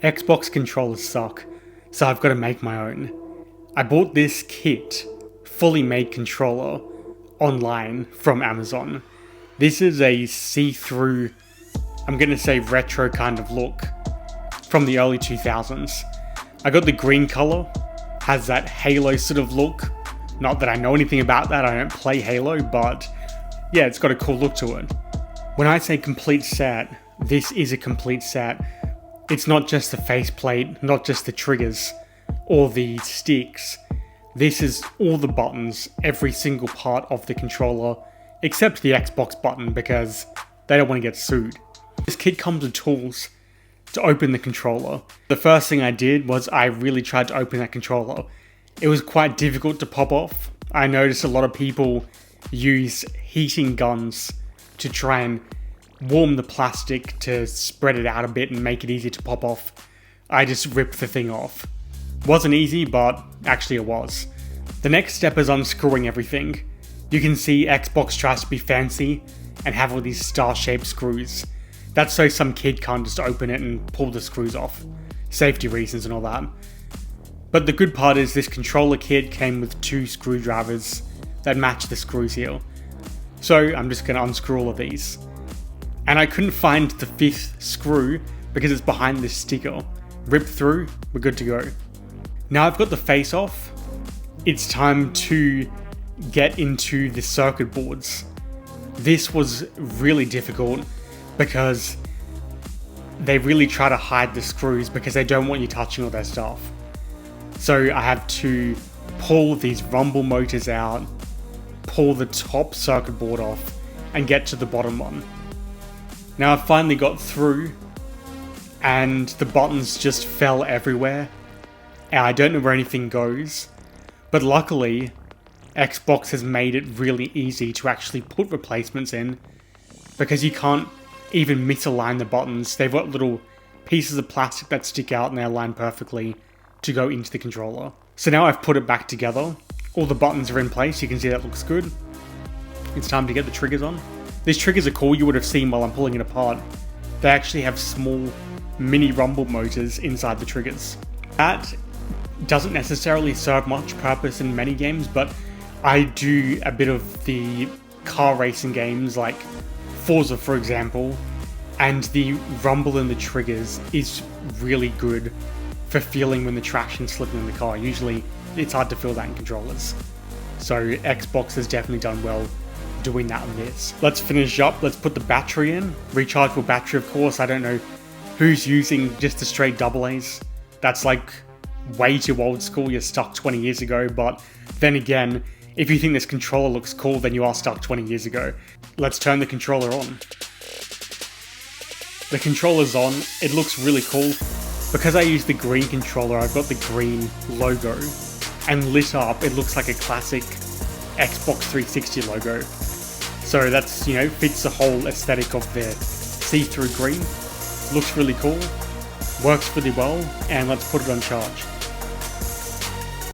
Xbox controllers suck, so I've got to make my own. I bought this kit, fully made controller, online from Amazon. This is a see-through, I'm going to say retro kind of look from the early 2000s. I got the green color, has that Halo sort of look. Not that I know anything about that, I don't play Halo, but yeah, it's got a cool look to it. When I say complete set, this is a complete set. It's not just the faceplate, not just the triggers, or the sticks. This is all the buttons, every single part of the controller, except the Xbox button because they don't want to get sued. This kit comes with tools to open the controller. The first thing I did was I really tried to open that controller. It was quite difficult to pop off. I noticed a lot of people use heating guns to try and warm the plastic to spread it out a bit and make it easy to pop off. I just ripped the thing off. Wasn't easy, but actually it was. The next step is unscrewing everything. You can see Xbox tries to be fancy and have all these star-shaped screws. That's so some kid can't just open it and pull the screws off. Safety reasons and all that. But the good part is this controller kit came with 2 screwdrivers that match the screws here. So I'm just going to unscrew all of these. And I couldn't find the 5th screw because it's behind this sticker. Rip through, we're good to go. Now I've got the face off, it's time to get into the circuit boards. This was really difficult because they really try to hide the screws because they don't want you touching all their stuff. So I have to pull these rumble motors out, pull the top circuit board off, and get to the bottom one. Now I've finally got through, and the buttons just fell everywhere. And I don't know where anything goes, but luckily, Xbox has made it really easy to actually put replacements in, because you can't even misalign the buttons. They've got little pieces of plastic that stick out and they align perfectly to go into the controller. So now I've put it back together. All the buttons are in place, you can see that looks good. It's time to get the triggers on. These triggers are cool, you would have seen while I'm pulling it apart. They actually have small mini rumble motors inside the triggers. That doesn't necessarily serve much purpose in many games, but I do a bit of the car racing games like Forza, for example, and the rumble in the triggers is really good for feeling when the traction's slipping in the car. Usually it's hard to feel that in controllers. So Xbox has definitely done well doing that on this. Let's finish up, let's put the battery in. Rechargeable battery, of course. I don't know who's using just the straight AA's. That's like way too old school, you're stuck 20 years ago, but then again, if you think this controller looks cool, then you are stuck 20 years ago. Let's turn the controller on. The controller's on, it looks really cool. Because I use the green controller, I've got the green logo, and lit up, it looks like a classic Xbox 360 logo. So that's, you know, fits the whole aesthetic of the see-through green. Looks really cool, works really well, and let's put it on charge.